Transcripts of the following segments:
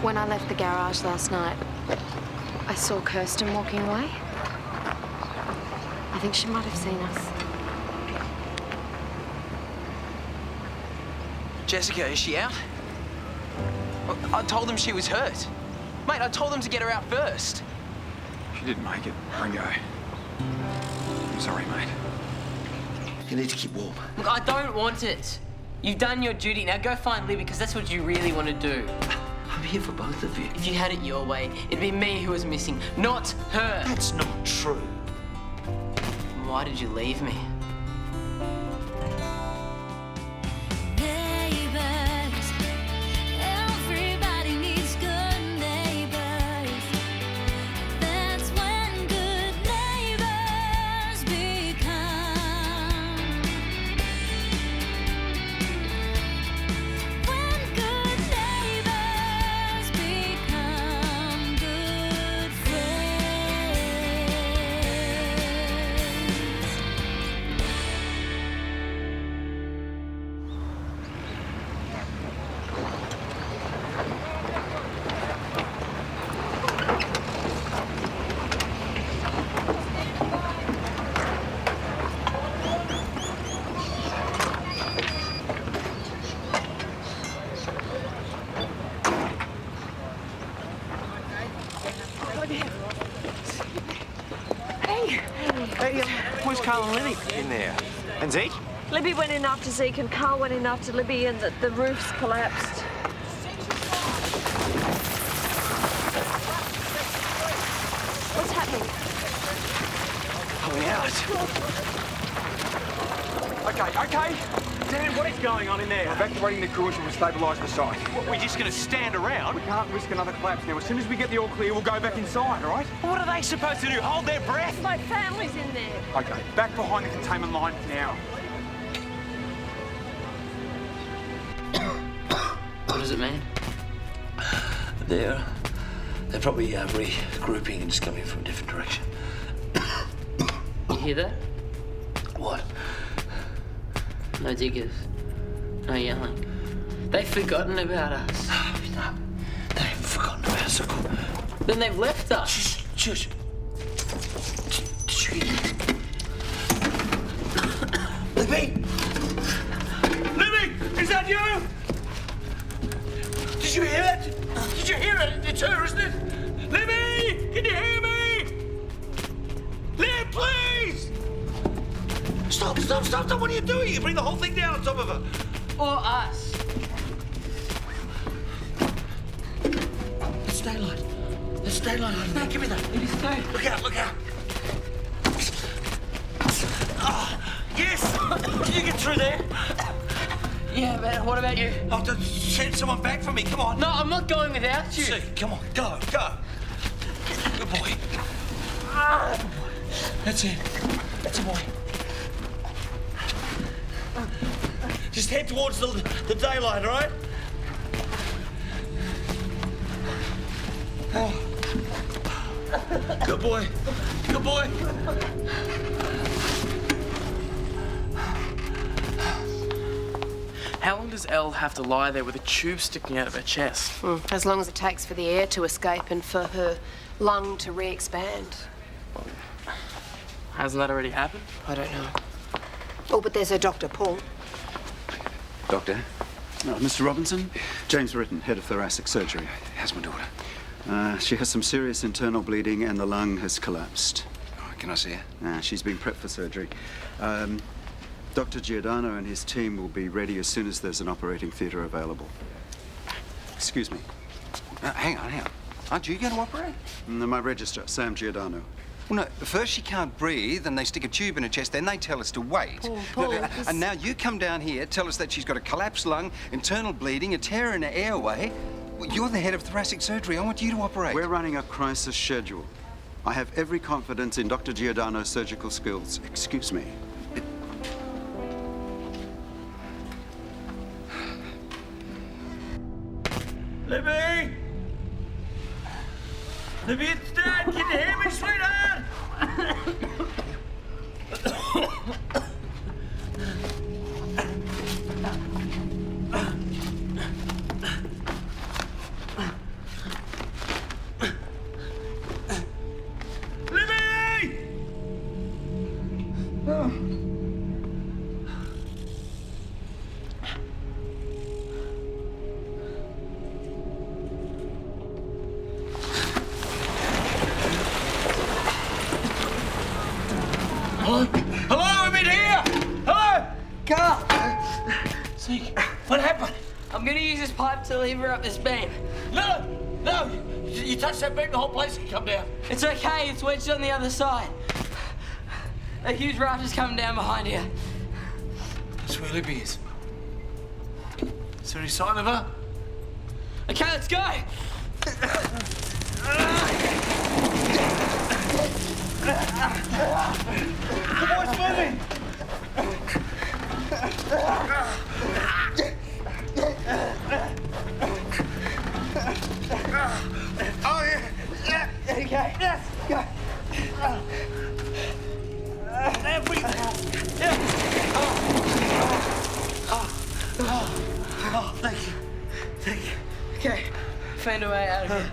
When I left the garage last night, I saw Kirsten walking away. I think she might have seen us. Jessica, is she out? I told them she was hurt. Mate, I told them to get her out first. She didn't make it, Ringo. I'm sorry, mate. You need to keep warm. Look, I don't want it. You've done your duty. Now go find Libby, because that's what you really want to do. I'm here for both of you. If you had it your way, it'd be me who was missing, not her. That's not true. Why did you leave me? Neighbours, everybody needs good neighbours. That's when good neighbours become. When good neighbours become good friends. Hey, where's Karl and Libby? In there. And Zeke? Libby went in after Zeke and Karl went in after Libby, and the roof's collapsed. What's happening? Pulling out. Okay. Dan, what is going on in there? We're evacuating the crew until we stabilise the site. What, we're just going to stand around? We can't risk another collapse now. As soon as we get the all clear, we'll go back inside, all right? What are they supposed to do? Hold their breath? My family's in there. Okay, back behind the containment line now. What does it mean? They're probably regrouping and just coming from a different direction. You hear that? What? No diggers. No yelling. They've forgotten about us. No, they haven't forgotten about us. Then they've left us. Shush. Did you hear? Libby! Libby, is that you? Did you hear that? Did you hear it? It's her, isn't it? Libby, can you hear me? Lib, please! Stop! What are you doing? You bring the whole thing down on top of her. Or us. It's daylight. There's daylight on there. Give me that. It is so. Look out. Yes! Can you get through there? Yeah, but what about you? Oh, send someone back for me. Come on. No, I'm not going without you. See, come on. Go. Good boy. That's it. That's a boy. Just head towards the daylight, all right? Oh. Good boy. How long does Elle have to lie there with a tube sticking out of her chest? As long as it takes for the air to escape and for her lung to re-expand. Hasn't that already happened? I don't know. Oh, but there's her doctor, Paul. Doctor? Mr. Robinson? James Britton, head of thoracic surgery. How's my daughter? She has some serious internal bleeding and the lung has collapsed. Oh, can I see her? She's been prepped for surgery. Dr. Giordano and his team will be ready as soon as there's an operating theatre available. Excuse me. Hang on. Aren't you going to operate? My registrar, Sam Giordano. Well, no, first she can't breathe, and they stick a tube in her chest, then they tell us to wait. Paul, and now you come down here, tell us that she's got a collapsed lung, internal bleeding, a tear in her airway. Well, you're the head of thoracic surgery. I want you to operate. We're running a crisis schedule. I have every confidence in Dr. Giordano's surgical skills. Excuse me. Libby! Libby, it's Dad! Can you hear me, sweetheart? Zeke, what happened? I'm gonna use this pipe to lever up this beam. No! No! You touch that beam, the whole place can come down. It's okay, it's wedged on the other side. A huge raft is coming down behind here. That's where Libby is. Is there any sign of her? Okay, let's go! The boy's moving! Oh, yeah. Yeah. Okay. Yes. Go. There we go. Yeah. Oh, thank you. Thank you. Okay, find a way out of here.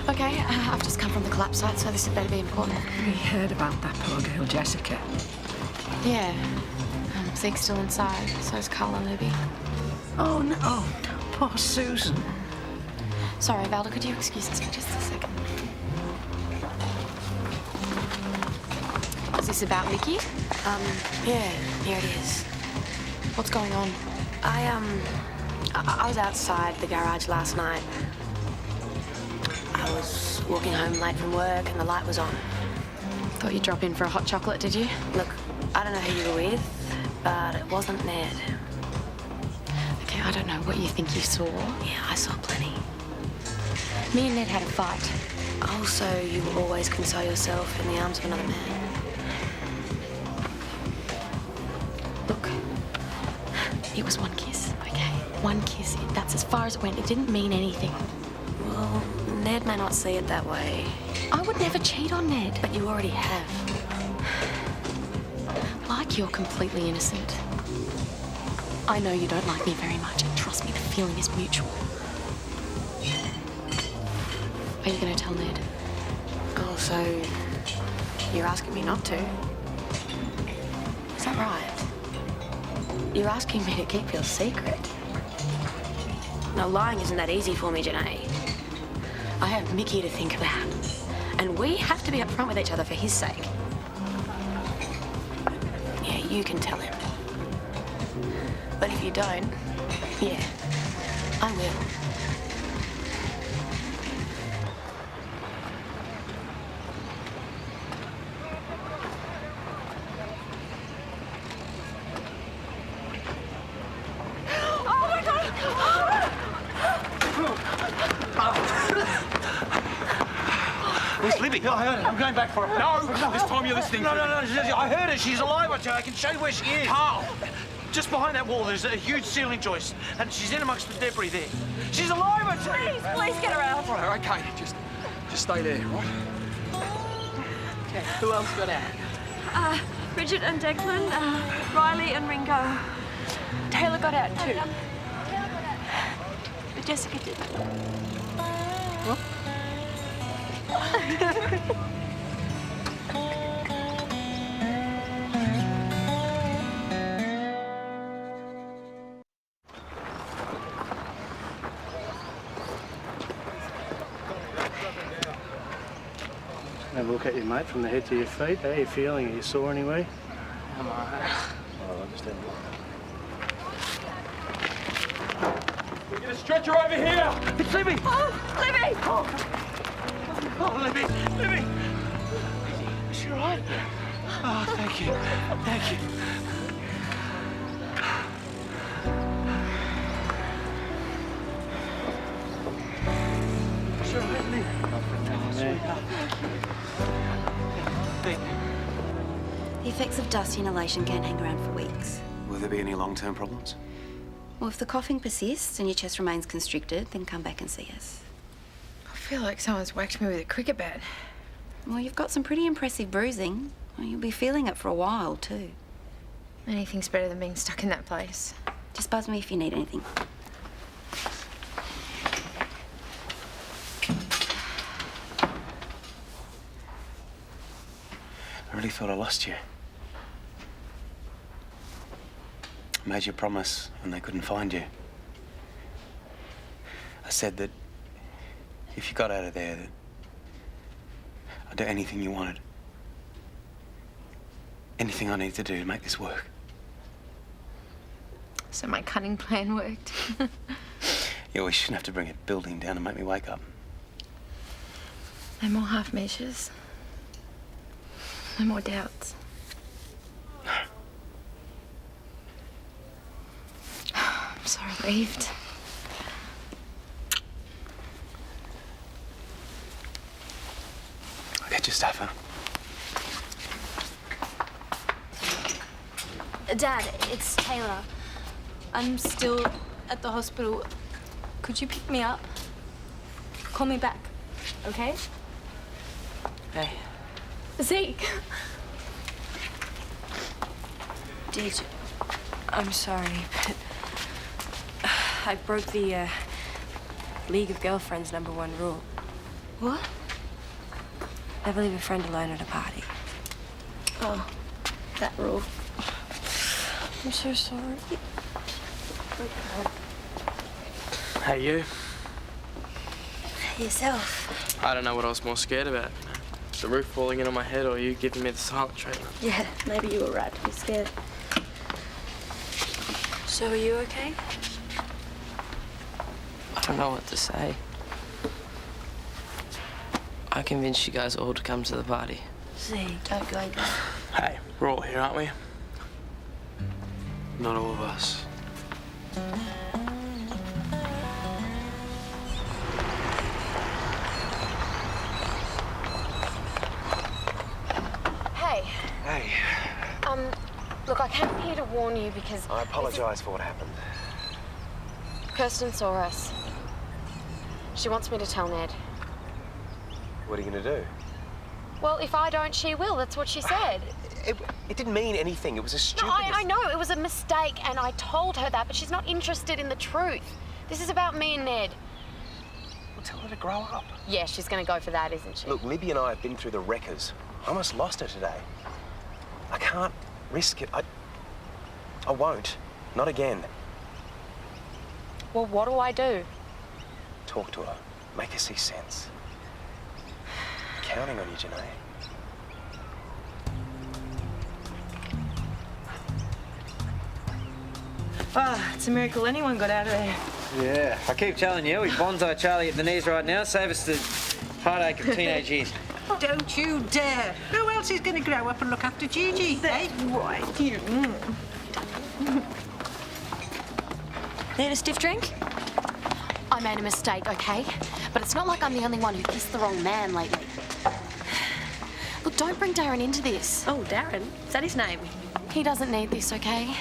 Okay, I've just come from the collapse site, so this had better be important. We heard about that poor girl, Jessica. Yeah. Zeke's still inside, so is Karl and Libby. Oh, no. Oh, poor Susan. Sorry, Valda, could you excuse us for just a second? Is this about Vicky? Yeah, here it is. What's going on? I was outside the garage last night. I was walking home late from work and the light was on. Thought you'd drop in for a hot chocolate, did you? Look, I don't know who you were with, but it wasn't Ned. Okay, I don't know what you think you saw. Yeah, I saw plenty. Me and Ned had a fight. Also, you will always console yourself in the arms of another man. Look, it was one kiss, okay? One kiss. That's as far as it went. It didn't mean anything. Well, Ned may not see it that way. I would never cheat on Ned. But you already have. Like you're completely innocent. I know you don't like me very much, and trust me, the feeling is mutual. Are you going to tell Ned? Oh, so you're asking me not to? Is that right? You're asking me to keep your secret? No, lying isn't that easy for me, Janae. I have Mickey to think about. And we have to be upfront with each other for his sake. Yeah, you can tell him. But if you don't, yeah, I will. Where's Libby? Yeah, I heard it. I'm going back for her. No, this time you're listening No, to no, me. no. I heard her. She's alive. I can show you where she is. Karl, just behind that wall, there's a huge ceiling joist, and she's in amongst the debris there. She's alive, I tell you. Please get her out. Right, okay, just stay there, right? Okay, who else got out? Bridget and Declan, Riley and Ringo. Taylah got out too. But Jessica didn't. What? Have a look at you, mate, from the head to your feet. How are you feeling? Are you sore anywhere? I'm alright. Oh, I understand. We get a stretcher over here. It's Libby. Oh, Libby! Oh, Libby, Libby. Is she all right? Oh, thank you, thank you. Is she all right, Libby? The effects of dust inhalation can hang around for weeks. Will there be any long-term problems? Well, if the coughing persists and your chest remains constricted, then come back and see us. I feel like someone's whacked me with a cricket bat. Well, you've got some pretty impressive bruising. Well, you'll be feeling it for a while, too. Anything's better than being stuck in that place. Just buzz me if you need anything. I really thought I lost you. I made you a promise when they couldn't find you. I said that if you got out of there, that I'd do anything you wanted. Anything I need to do to make this work. So my cunning plan worked. Yeah, we shouldn't have to bring a building down to make me wake up. No more half measures. No more doubts. I'm so relieved. I'll get your stuff, huh? Dad, it's Taylah. I'm still at the hospital. Could you pick me up? Call me back, okay? Hey. Zeke! Did I'm sorry, but I broke the League of Girlfriends #1 rule. What? Never leave a friend alone at a party. Oh, that rule. I'm so sorry. Hey, you. Yourself. I don't know what I was more scared about. The roof falling in on my head or you giving me the silent treatment. Yeah, maybe you were right to be scared. So are you okay? I don't know what to say. I convinced you guys all to come to the party. Zeke, don't go there. Hey, we're all here, aren't we? Not all of us. Hey. Hey. Look, I came here to warn you because... I apologise for what happened. Kirsten saw us. She wants me to tell Ned. What are you going to do? Well, if I don't, she will. That's what she said. It didn't mean anything. It was a stupid... No, I know. It was a mistake, and I told her that, but she's not interested in the truth. This is about me and Ned. Well, tell her to grow up. Yeah, she's going to go for that, isn't she? Look, Libby and I have been through the wreckers. I almost lost her today. I can't risk it. I won't. Not again. Well, what do I do? Talk to her. Make her see sense. I'm counting on you, Janae. Ah, it's a miracle anyone got out of there. Yeah, I keep telling you, we bonsai Charlie at the knees right now. Save us the heartache of teenage years. Don't you dare. Who else is going to grow up and look after Gigi? That's right. You. Need a stiff drink? I made a mistake, okay? But it's not like I'm the only one who kissed the wrong man lately. Look, don't bring Darren into this. Oh, Darren? Is that his name? He doesn't need this, okay?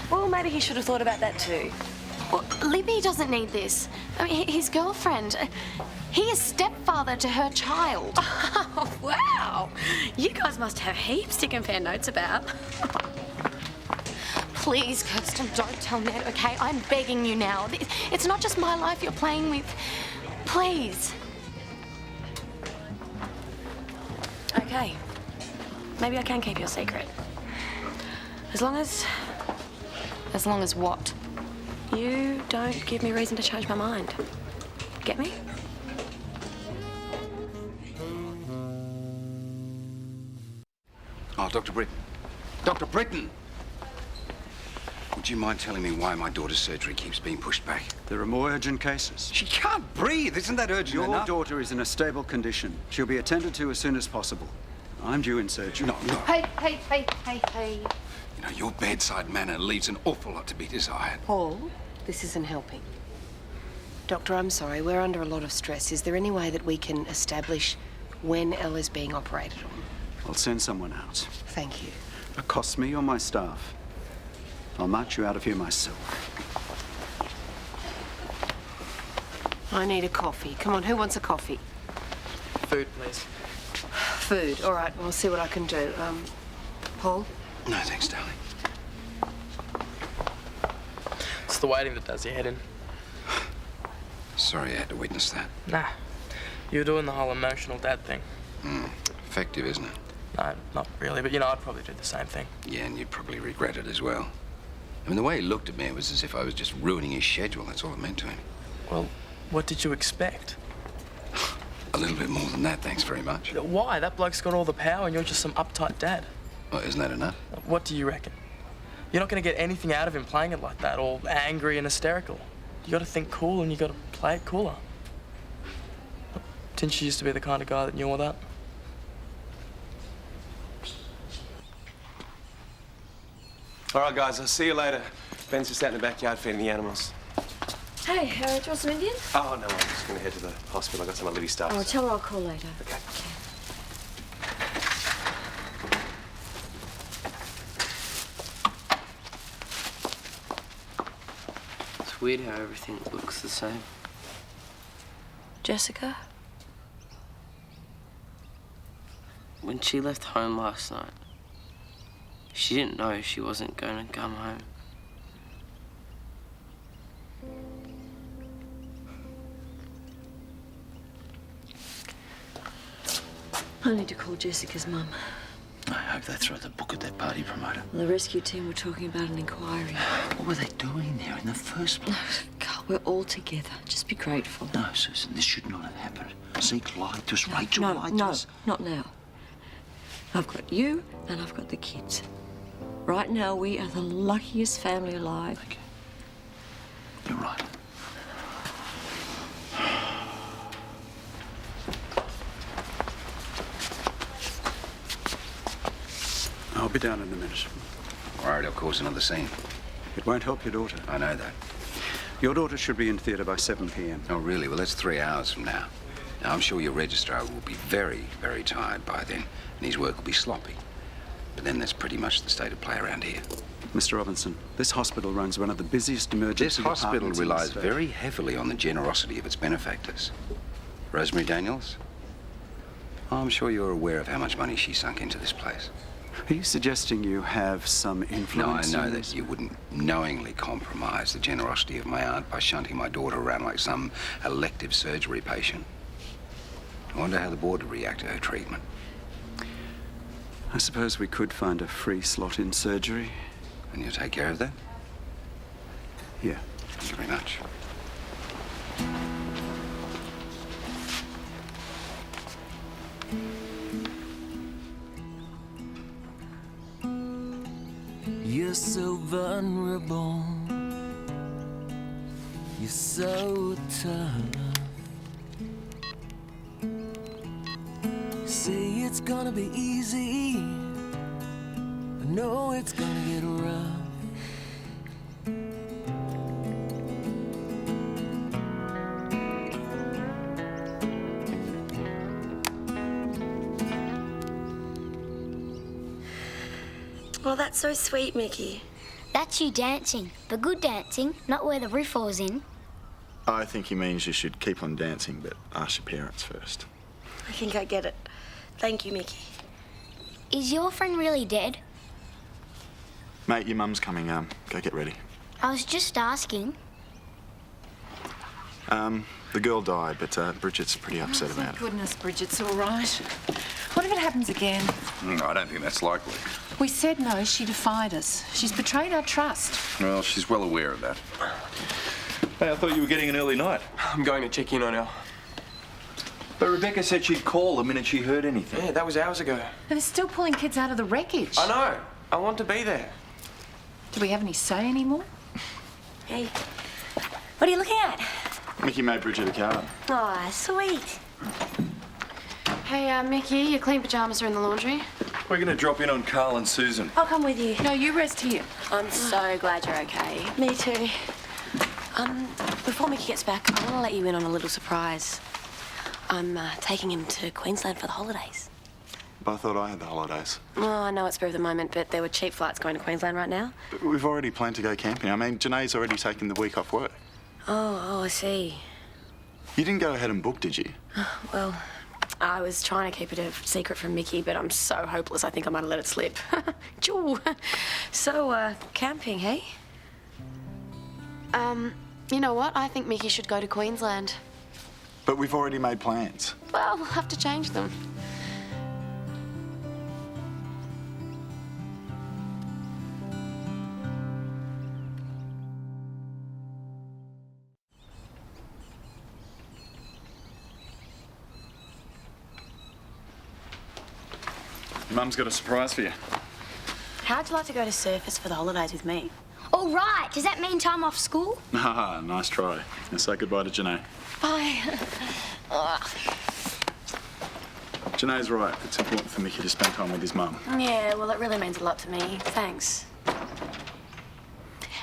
Well, maybe he should have thought about that too. Well, Libby doesn't need this. I mean, his girlfriend. He is stepfather to her child. Oh, wow. You guys must have heaps to compare notes about. Please, Kirsten, don't tell Ned, okay? I'm begging you now. It's not just my life you're playing with. Please. Okay. Maybe I can keep your secret. As long as what? You don't give me reason to change my mind. Get me? Oh, Dr. Britton. Dr. Britton! Would you mind telling me why my daughter's surgery keeps being pushed back? There are more urgent cases. She can't breathe. Isn't that urgent enough? Your daughter is in a stable condition. She'll be attended to as soon as possible. I'm due in surgery. No. Hey. You know, your bedside manner leaves an awful lot to be desired. Paul, this isn't helping. Doctor, I'm sorry. We're under a lot of stress. Is there any way that we can establish when Elle is being operated on? I'll send someone out. Thank you. Accost me or my staff. I'll march you out of here myself. I need a coffee. Come on, who wants a coffee? Food, please. Food. All right, we'll see what I can do. Paul? No, thanks, darling. It's the waiting that does your head in. Sorry I had to witness that. Nah. You're doing the whole emotional dad thing. Effective, isn't it? No, not really, but you know, I'd probably do the same thing. Yeah, and you'd probably regret it as well. I mean, the way he looked at me, it was as if I was just ruining his schedule. That's all it meant to him. Well, what did you expect? A little bit more than that, thanks very much. Why? That bloke's got all the power and you're just some uptight dad. Well, isn't that enough? What do you reckon? You're not going to get anything out of him playing it like that, all angry and hysterical. You got to think cool and you got to play it cooler. Didn't you used to be the kind of guy that knew all that? All right, guys, I'll see you later. Ben's just out in the backyard feeding the animals. Hey, do you want some Indian? Oh, no, I'm just going to head to the hospital. I got some of Libby's stuff. Oh, tell her I'll call later. Okay. It's weird how everything looks the same. Jessica? When she left home last night, she didn't know she wasn't going to come home. I need to call Jessica's mum. I hope they throw the book at that party promoter. The rescue team were talking about an inquiry. What were they doing there in the first place? Carl, we're all together. Just be grateful. No, Susan, this should not have happened. Zeke lied to us. No, Rachel lied to us. Not now. I've got you and I've got the kids. Right now, we are the luckiest family alive. Okay. You're right. I'll be down in a minute. Worried I'll cause another scene. It won't help your daughter. I know that. Your daughter should be in theatre by 7 p.m. Oh, really? Well, that's 3 hours from now. Now, I'm sure your registrar will be very, very tired by then, and his work will be sloppy. But then that's pretty much the state of play around here. Mr. Robinson, this hospital runs one of the busiest emergency This hospital departments in the relies state. very heavily on the generosity of its benefactors. Rosemary Daniels? I'm sure you're aware of how much money she sunk into this place. Are you suggesting you have some No, I influence know in that this? you wouldn't knowingly compromise the generosity of my aunt by shunting my daughter around like some elective surgery patient. I wonder how the board would react to her treatment. I suppose we could find a free slot in surgery. And you'll take care of that? Yeah. Thank you very much. You're so vulnerable. You're so tough. Say it's gonna be easy. I know it's gonna get rough. Well, that's so sweet, Mickey. That's you dancing, but good dancing, not where the roof falls in. I think he means you should keep on dancing, but ask your parents first. I think I get it. Thank you, Mickey. Is your friend really dead? Mate, your mum's coming. Go get ready. I was just asking. The girl died, but Bridget's pretty upset about Thank it. goodness Bridget's all right. What if it happens again? I don't think that's likely. We said no, she defied us. She's betrayed our trust. Well, she's well aware of that. Hey, I thought you were getting an early night. I'm going to check in on Elle. But Rebecca said she'd call the minute she heard anything. Yeah, that was hours ago. And they're still pulling kids out of the wreckage. I know. I want to be there. Do we have any say anymore? Hey, what are you looking at? Mickey made Bridget a card. Aw, sweet. Hey, Mickey, your clean pajamas are in the laundry. We're going to drop in on Karl and Susan. I'll come with you. No, you rest here. I'm so glad you're okay. Me too. Before Mickey gets back, I want to let you in on a little surprise. I'm taking him to Queensland for the holidays. But I thought I had the holidays. Oh, I know it's spur of the moment, but there were cheap flights going to Queensland right now. But we've already planned to go camping. I mean, Janae's already taken the week off work. Oh, I see. You didn't go ahead and book, did you? Well, I was trying to keep it a secret from Mickey, but I'm so hopeless I think I might have let it slip. Choo. So, camping, hey? You know what? I think Mickey should go to Queensland. But we've already made plans. Well, we'll have to change them. Mum's got a surprise for you. How'd you like to go to Surfers for the holidays with me? All right. Does that mean time off school? Haha, nice try. Now say goodbye to Janae. Bye. Janae's right. It's important for Mickey to spend time with his mum. Yeah, well, it really means a lot to me. Thanks.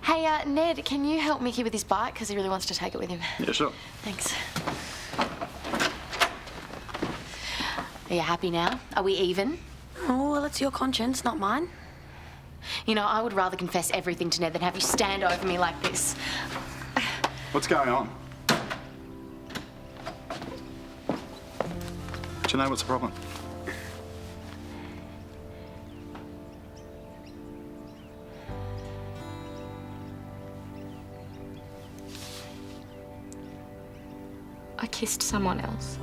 Hey, Ned, can you help Mickey with his bike? Because he really wants to take it with him. Yeah, sure. Thanks. Are you happy now? Are we even? Oh, well, it's your conscience, not mine. You know, I would rather confess everything to Ned than have you stand over me like this. What's going on? Janae, what's the problem? I kissed someone else.